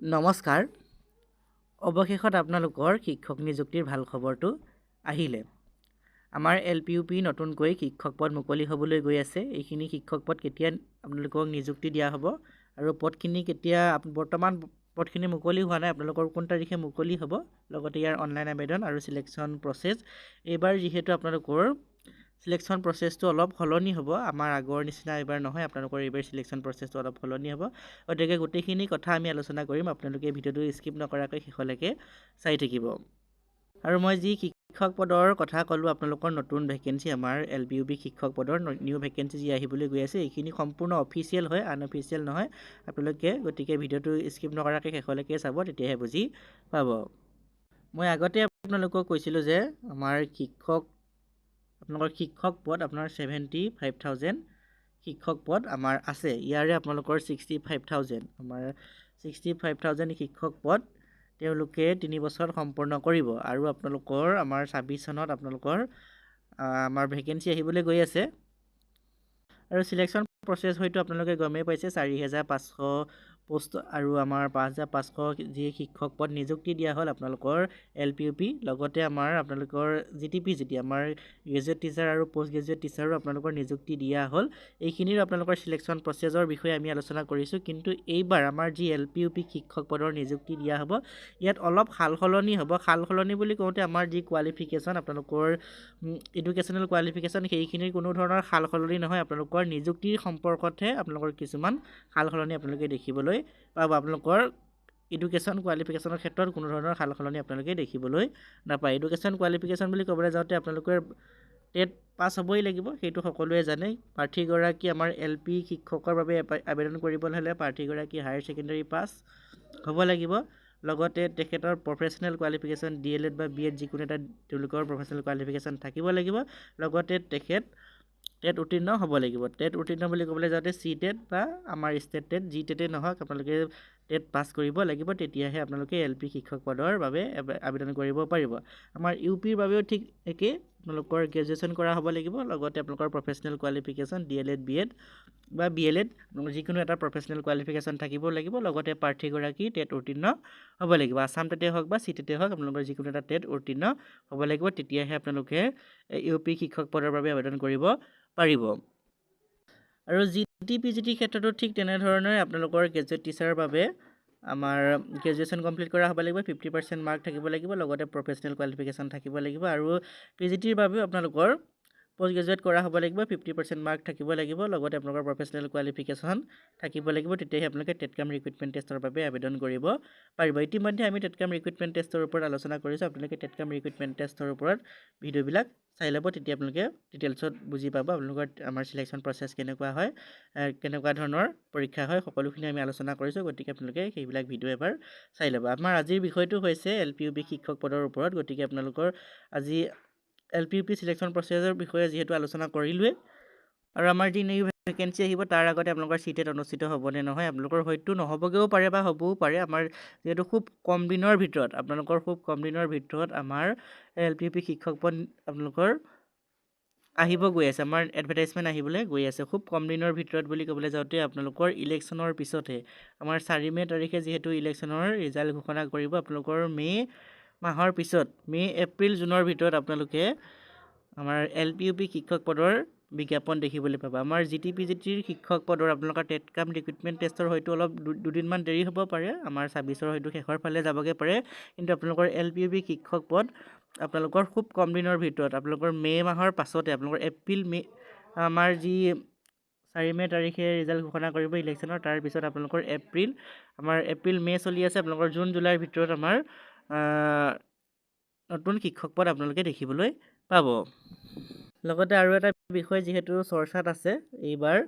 নমস্কাৰ। অৱশেষত আপোনালোকৰ শিক্ষক নিযুক্তিৰ ভাল খবৰটো আহিলে। আমাৰ LPUP নতুনকৈ শিক্ষক পদ মুকলি হ'বলৈ গৈ আছে। এইখিনি শিক্ষক পদ কেতিয়া আপোনালোকক নিযুক্তি দিয়া হ'ব আৰু পদখিনি কেতিয়া বৰ্তমান পদখিনি মুকলি হোৱা নাই, আপোনালোকৰ কোন তাৰিখে মুকলি হ'ব, লগতে ইয়াৰ অনলাইন আবেদন আৰু চিলেকশ্যন প্ৰচেছ। এইবাৰ যিহেতু আপোনালোকৰ চিলেকশ্যন প্ৰচেছটো অলপ সলনি হ'ব, আমাৰ আগৰ নিচিনা এইবাৰ নহয়, আপোনালোকৰ এইবাৰ চিলেকশ্যন প্ৰচেছটো অলপ সলনি হ'ব। গতিকে গোটেইখিনি কথা আমি আলোচনা কৰিম। আপোনালোকে ভিডিঅ'টো স্কিপ নকৰাকৈ শেষলৈকে চাই থাকিব। আৰু মই যি শিক্ষক পদৰ কথা ক'লোঁ, আপোনালোকৰ নতুন ভেকেঞ্চি, আমাৰ LPUP শিক্ষক পদৰ নিউ ভেকেঞ্চি যি আহিবলৈ গৈ আছে, এইখিনি সম্পূৰ্ণ অফিচিয়েল হয়, আনঅফিচিয়েল নহয়। আপোনালোকে গতিকে ভিডিঅ'টো স্কিপ নকৰাকৈ শেষলৈকে চাব, তেতিয়াহে বুজি পাব। মই আগতে আপোনালোকক কৈছিলোঁ যে আমাৰ আপোনালোকৰ শিক্ষক পদ আপোনাৰ 75,000 শিক্ষক পদ আমাৰ আছে। ইয়াৰে আপোনালোকৰ 65,000, আমাৰ 65,000 শিক্ষক পদ তেওঁলোকে 3 বছৰ সম্পূৰ্ণ কৰিব। আৰু আপোনালোকৰ আমাৰ 26 চনত আপোনালোকৰ আমাৰ ভেকেঞ্চি আহিবলৈ গৈ আছে। আৰু চিলেকশ্যন প্ৰচেছ হয়তো আপোনালোকে গমেই পাইছে, 4,500 পোষ্ট আৰু আমাৰ 5,500 যি শিক্ষক পদ নিযুক্তি দিয়া হ'ল আপোনালোকৰ LPUP, লগতে আমাৰ আপোনালোকৰ GTP, আমাৰ গ্ৰেজুৱেট টিচাৰ আৰু পষ্ট গ্ৰেজুৱেট টিচাৰো আপোনালোকৰ নিযুক্তি দিয়া হ'ল। এইখিনিৰ আপোনালোকৰ চিলেকশ্যন প্ৰচেছৰ বিষয়ে আমি আলোচনা কৰিছোঁ। কিন্তু এইবাৰ আমাৰ যি LPUP শিক্ষক পদৰ নিযুক্তি দিয়া হ'ব, ইয়াত অলপ সাল সলনি হ'ব। সাল সলনি বুলি কওঁতে আমাৰ যি কোৱালিফিকেশ্যন, আপোনালোকৰ এডুকেশ্যনেল কোৱালিফিকেশ্যন, সেইখিনিৰ কোনো ধৰণৰ সাল সলনি নহয়। আপোনালোকৰ নিযুক্তিৰ সম্পৰ্কতহে আপোনালোকৰ কিছুমান সাল সলনি আপোনালোকে দেখিবলৈ পাব। আপোনালোকৰ এডুকেশ্যন কোৱালিফিকেশ্যনৰ ক্ষেত্ৰত কোনো ধৰণৰ সাল সলনি আপোনালোকে দেখিবলৈ নাপায়। এডুকেশ্যন কোৱালিফিকেশ্যন বুলি ক'বলৈ যাওঁতে আপোনালোকে টেট পাছ হ'বই লাগিব, সেইটো সকলোৱে জানে। প্ৰাৰ্থীগৰাকী আমাৰ LP শিক্ষকৰ বাবে আবেদন কৰিবলৈ হ'লে প্ৰাৰ্থীগৰাকী হায়াৰ ছেকেণ্ডেৰী পাছ হ'ব লাগিব। লগতে তেখেতৰ প্ৰফেশ্যনেল কোৱালিফিকেশ্যন DLED বা BEd যিকোনো এটা তেওঁলোকৰ প্ৰফেশ্যনেল কোৱালিফিকেশ্যন থাকিব লাগিব। লগতে তেখেত টেট উত্তীৰ্ণ হ'ব লাগিব। টেট উত্তীৰ্ণ বুলি ক'বলৈ যাওঁতে CTET বা আমাৰ ষ্টেট টেট, যি টেটেই নহওক, আপোনালোকে টেট পাছ কৰিব লাগিব। তেতিয়াহে আপোনালোকে LP শিক্ষক পদৰ বাবে আবেদন কৰিব পাৰিব। আমাৰ UPৰ বাবেও ঠিক একেই, আপোনালোকৰ গ্ৰেজুৱেশ্যন কৰা হ'ব লাগিব। লগতে আপোনালোকৰ প্ৰফেশ্যনেল কোৱালিফিকেশ্যন DLED BEd বা BLED যিকোনো এটা প্ৰফেশ্যনেল কোৱালিফিকেশ্যন থাকিব লাগিব। লগতে প্ৰাৰ্থীগৰাকী টেট উত্তীৰ্ণ হ'ব লাগিব। আছাম টেটেই হওক বা CTET হওক, আপোনালোকৰ যিকোনো এটা টেট উত্তীৰ্ণ হ'ব লাগিব। তেতিয়াহে আপোনালোকে UP শিক্ষক পদৰ বাবে আবেদন কৰিব পাৰিব। আৰু GTPGT ক্ষেত্ৰতো ঠিক তেনেধৰণে আপোনালোকৰ গ্ৰেজুৱেট টিচাৰৰ বাবে আমাৰ গ্ৰেজুৱেশ্যন কমপ্লিট কৰা হ'ব লাগিব, 50% মাৰ্ক থাকিব লাগিব। লগতে প্ৰফেশ্যনেল কোৱালিফিকেশ্যন থাকিব লাগিব। আৰু PGTৰ বাবেও আপোনালোকৰ পষ্ট গ্ৰেজুৱেট কৰা হ'ব লাগিব, 50% মাৰ্ক থাকিব লাগিব। লগতে আপোনালোকৰ প্ৰফেশ্যনেল কোৱালিফিকেশ্যন থাকিব লাগিব। তেতিয়াহে আপোনালোকে টেটকাম ৰিক্ৰুইটমেণ্ট টেষ্টৰ বাবে আবেদন কৰিব পাৰিব। ইতিমধ্যে আমি টেটকাম ৰিক্ৰুইটমেণ্ট টেষ্টৰ ওপৰত আলোচনা কৰিছোঁ। আপোনালোকে টেটকাম ৰিক্ৰুইটমেণ্ট টেষ্টৰ ওপৰত ভিডিঅ'বিলাক চাই ল'ব, তেতিয়া আপোনালোকে ডিটেইলছত বুজি পাব আপোনালোকৰ আমাৰ চিলেকশ্যন প্ৰচেছ কেনেকুৱা হয়, কেনেকুৱা ধৰণৰ পৰীক্ষা হয়, সকলোখিনি আমি আলোচনা কৰিছোঁ। গতিকে আপোনালোকে সেইবিলাক ভিডিঅ' এবাৰ চাই ল'ব। আমাৰ আজিৰ বিষয়টো হৈছে LPUP শিক্ষক পদৰ ওপৰত। গতিকে আপোনালোকৰ আজি LPUP চিলেকশ্যন প্ৰচেছৰ বিষয়ে যিহেতু আলোচনা কৰিলোৱেই, আৰু আমাৰ যি নিউ ভেকেঞ্চি আহিব তাৰ আগতে আপোনালোকৰ CTET অনুষ্ঠিত হ'বনে নহয়, আপোনালোকৰ হয়তো নহ'বগৈও পাৰে বা হ'বও পাৰে। আমাৰ যিহেতু খুব কম দিনৰ ভিতৰত, আপোনালোকৰ খুব কম দিনৰ ভিতৰত আমাৰ LPUP শিক্ষক পদ আপোনালোকৰ আহিব গৈ আছে, আমাৰ এডভাৰটাইজমেণ্ট আহিবলৈ গৈ আছে। খুব কম দিনৰ ভিতৰত বুলি ক'বলৈ যাওঁতে আপোনালোকৰ ইলেকশ্যনৰ পিছতহে, আমাৰ 4 মে' তাৰিখে যিহেতু ইলেকশ্যনৰ ৰিজাল্ট ঘোষণা কৰিব, আপোনালোকৰ মে' মাহৰ পিছত, মে', এপ্ৰিল, জুনৰ ভিতৰত আপোনালোকে আমাৰ LPUP শিক্ষক পদৰ বিজ্ঞাপন দেখিবলৈ পাব। আমাৰ GTPGTৰ শিক্ষক পদৰ আপোনালোকৰ টেটকাম ৰিক্ৰুইটমেণ্ট টেষ্টৰ হয়তো অলপ দুদিনমান দেৰি হ'ব পাৰে, আমাৰ 26ৰ হয়তো শেষৰ ফালে যাবগৈ পাৰে। কিন্তু আপোনালোকৰ LPUP শিক্ষক পদ আপোনালোকৰ খুব কম দিনৰ ভিতৰত, আপোনালোকৰ মে' মাহৰ পাছতে, আপোনালোকৰ আমাৰ যি 4 মে' তাৰিখে ৰিজাল্ট ঘোষণা কৰিব ইলেকশ্যনৰ, তাৰপিছত আপোনালোকৰ এপ্ৰিল মে' চলি আছে, আপোনালোকৰ জুন জুলাইৰ ভিতৰত আমাৰ নতুন শিক্ষক পদ আপোনালোকে দেখিবলৈ পাব। লগতে আৰু এটা বিষয় যিহেতু চৰ্চাত আছে, এইবাৰ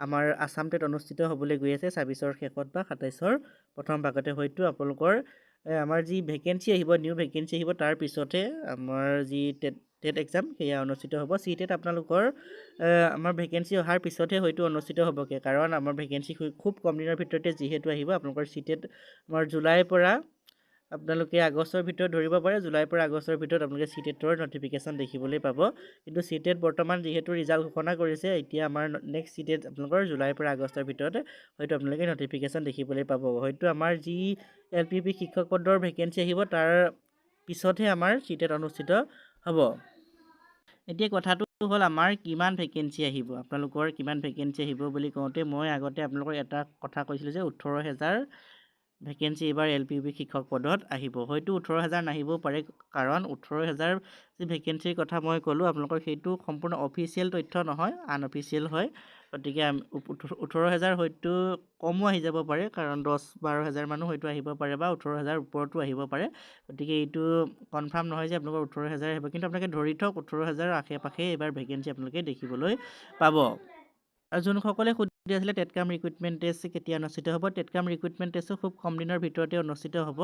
আমাৰ আছাম টেট অনুষ্ঠিত হ'বলৈ গৈ আছে 26ৰ শেষত বা 27ৰ প্ৰথম ভাগতে। হয়তো আপোনালোকৰ আমাৰ যি ভেকেঞ্চি আহিব, নিউ ভেকেঞ্চি আহিব, তাৰ পিছতে আমাৰ যি টেট এক্সাম সেয়া অনুষ্ঠিত হ'ব। CTET আপোনালোকৰ আমাৰ ভেকেঞ্চি অহাৰ পিছতহে হয়তো অনুষ্ঠিত হ'বগৈ, কাৰণ আমাৰ ভেকেঞ্চি খুব কম দিনৰ ভিতৰতে যিহেতু আহিব। আপোনালোকৰ CTET আমাৰ জুলাইৰ পৰা আপোনালোকে আগষ্টৰ ভিতৰত ধৰিব পাৰে, জুলাইৰ পৰা আগষ্টৰ ভিতৰত আপোনালোকে চিটেটৰ নটিফিকেশ্যন দেখিবলৈ পাব। কিন্তু চিটেট বৰ্তমান যিহেতু ৰিজাল্ট ঘোষণা কৰিছে, এতিয়া আমাৰ নেক্সট চিটেট আপোনালোকৰ জুলাইৰ পৰা আগষ্টৰ ভিতৰত হয়তো আপোনালোকে নটিফিকেশ্যন দেখিবলৈ পাব। হয়তো আমাৰ যি LPUP শিক্ষক পদৰ ভেকেঞ্চি আহিব তাৰ পিছতহে আমাৰ চিটেট অনুষ্ঠিত হ'ব। এতিয়া কথাটো হ'ল আমাৰ কিমান ভেকেঞ্চি আহিব, আপোনালোকৰ কিমান ভেকেঞ্চি আহিব বুলি কওঁতে মই আগতে আপোনালোকৰ এটা কথা কৈছিলোঁ যে 18,000 ভেকেঞ্চি এইবাৰ LPUP শিক্ষক পদত আহিব। হয়তো 18,000 নাহিবও পাৰে, কাৰণ 18,000 যি ভেকেঞ্চিৰ কথা মই ক'লোঁ আপোনালোকৰ সেইটো সম্পূৰ্ণ অফিচিয়েল তথ্য নহয়, আনঅফিচিয়েল হয়। গতিকে 18,000 হয়তো কমো আহি যাব পাৰে, কাৰণ 10-12,000 মানুহ হয়তো আহিব পাৰে বা 18,000 ওপৰতো আহিব পাৰে। গতিকে এইটো কনফাৰ্ম নহয় যে আপোনালোকৰ 18,000 আহিব, কিন্তু আপোনালোকে ধৰি থওক 18,000 আশে-পাশে এইবাৰ ভেকেঞ্চি আপোনালোকে দেখিবলৈ পাব। আৰু যোনসকলে সুধি আছিলে টেটকাম ৰিক্ৰুইটমেণ্ট টেষ্ট কেতিয়া অনুষ্ঠিত হ'ব, টেটকাম ৰিক্ৰুইটমেণ্ট টেষ্টটো খুব কম দিনৰ ভিতৰতে অনুষ্ঠিত হ'ব।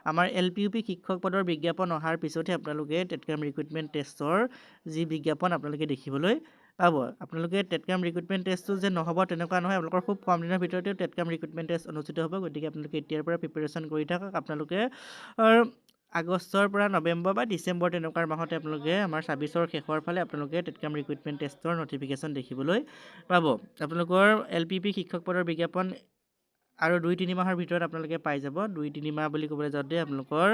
আমাৰ LPUP শিক্ষক পদৰ বিজ্ঞাপন অহাৰ পিছতহে আপোনালোকে টেটকাম ৰিক্ৰুইটমেণ্ট টেষ্টৰ যি বিজ্ঞাপন আপোনালোকে দেখিবলৈ পাব। আপোনালোকে টেটকাম ৰিক্ৰুইটমেণ্ট টেষ্টটো যে নহ'ব তেনেকুৱা নহয়, আপোনালোকৰ খুব কম দিনৰ ভিতৰতে টেটকাম ৰিক্ৰুইটমেণ্ট টেষ্ট অনুষ্ঠিত হ'ব। গতিকে আপোনালোকে এতিয়াৰ পৰা প্ৰিপেৰেশ্যন কৰি থাকক। আপোনালোকে আগষ্টৰ পৰা নৱেম্বৰ বা ডিচেম্বৰ তেনেকুৱা মাহতে আপোনালোকে আমাৰ 26ৰ শেষৰ ফালে আপোনালোকে টেটকাম ৰিক্ৰুইটমেণ্ট টেষ্টৰ নটিফিকেশ্যন দেখিবলৈ পাব। আপোনালোকৰ LPUP শিক্ষক পদৰ বিজ্ঞাপন আৰু 2-3 মাহৰ ভিতৰত আপোনালোকে পাই যাব। 2-3 মাহ বুলি ক'বলৈ যাওঁতে আপোনালোকৰ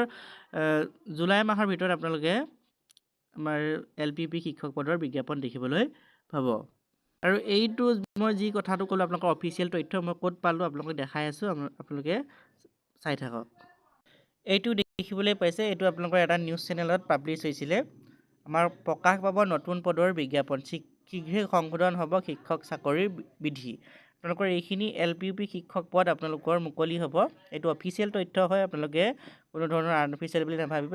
জুলাই মাহৰ ভিতৰত আপোনালোকে আমাৰ LPUP শিক্ষক পদৰ বিজ্ঞাপন দেখিবলৈ পাব। আৰু এইটো মই যি কথাটো ক'লোঁ আপোনালোকৰ অফিচিয়েল তথ্য মই ক'ত পালোঁ আপোনালোকক দেখাই আছোঁ, আপোনালোকে চাই থাকক। এইটো দেখিবলৈ পাইছে, এইটো আপোনালোকৰ এটা নিউজ চেনেলত পাব্লিছ হৈছিলে। আমাৰ প্ৰকাশ পাব নতুন পদৰ বিজ্ঞাপন, শীঘ্ৰেই সংশোধন হ'ব শিক্ষক চাকৰিৰ বিধি। আপোনালোকৰ এইখিনি LPUP শিক্ষক পদ আপোনালোকৰ মুকলি হ'ব। এইটো অফিচিয়েল তথ্য হয়, আপোনালোকে কোনো ধৰণৰ আনঅফিচিয়েল বুলি নাভাবিব।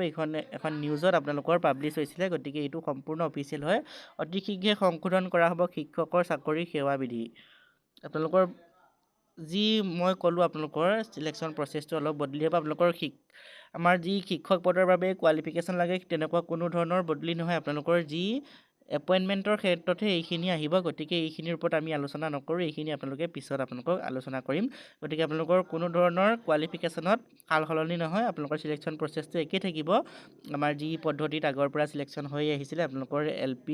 এখন নিউজত আপোনালোকৰ পাব্লিছ হৈছিলে, গতিকে এইটো সম্পূৰ্ণ অফিচিয়েল হয়। অতি শীঘ্ৰে সংশোধন কৰা হ'ব শিক্ষকৰ চাকৰি সেৱা বিধি। আপোনালোকৰ যি মই ক'লোঁ আপোনালোকৰ চিলেকশ্যন প্ৰচেছটো অলপ বদলি হ'ব। আপোনালোকৰ আমাৰ যি শিক্ষক পদৰ বাবে কোৱালিফিকেশ্যন লাগে তেনেকুৱা কোনো ধৰণৰ বদলি নহয়। আপোনালোকৰ যি এপইণ্টমেণ্টৰ ক্ষেত্ৰতহে এইখিনি আহিব। গতিকে এইখিনিৰ ওপৰত আমি আলোচনা নকৰোঁ, এইখিনি আপোনালোকে পিছত আপোনালোকক আলোচনা কৰিম। গতিকে আপোনালোকৰ কোনো ধৰণৰ কোৱালিফিকেশ্যনত সাল সলনি নহয়, আপোনালোকৰ চিলেকশ্যন প্ৰচেছটো একেই থাকিব। আমাৰ যি পদ্ধতিত আগৰ পৰা চিলেকশ্যন হৈ আহিছিলে, আপোনালোকৰ LP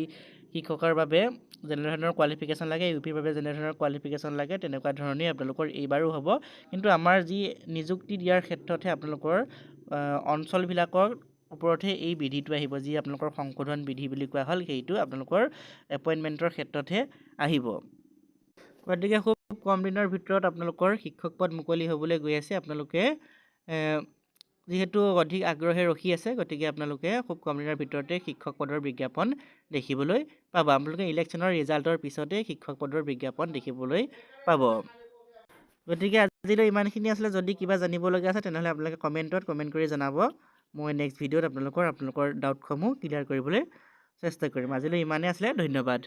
শিক্ষকৰ বাবে যেনেধৰণৰ কোৱালিফিকেশ্যন লাগে, UPৰ বাবে যেনেধৰণৰ কোৱালিফিকেশ্যন লাগে তেনেকুৱা ধৰণেই আপোনালোকৰ এইবাৰো হ'ব। কিন্তু আমাৰ যি নিযুক্তি দিয়াৰ ক্ষেত্ৰতহে আপোনালোকৰ অঞ্চলবিলাকৰ ওপৰতহে এই বিধিটো আহিব, যি আপোনালোকৰ সংশোধন বিধি বুলি কোৱা হ'ল, সেইটো আপোনালোকৰ এপইণ্টমেণ্টৰ ক্ষেত্ৰতহে আহিব। গতিকে খুব কম দিনৰ ভিতৰত আপোনালোকৰ শিক্ষক পদ মুকলি হ'বলৈ গৈ আছে। আপোনালোকে যিহেতু অধিক আগ্ৰহে ৰখি আছে, গতিকে আপোনালোকে খুব কম দিনৰ ভিতৰতে শিক্ষক পদৰ বিজ্ঞাপন দেখিবলৈ পাব। আপোনালোকে ইলেকশ্যনৰ ৰিজাল্টৰ পিছতে শিক্ষক পদৰ বিজ্ঞাপন দেখিবলৈ পাব। গতিকে আজিলৈ ইমানখিনি আছিলে। যদি কিবা জানিবলগীয়া আছে তেনেহ'লে আপোনালোকে কমেণ্ট কৰি জনাব। মই নেক্সট ভিডিঅ'ত আপোনালোকৰ ডাউটসমূহ ক্লিয়াৰ কৰিবলৈ চেষ্টা কৰিম। আজিলৈ ইমানেই আছিলে, ধন্যবাদ।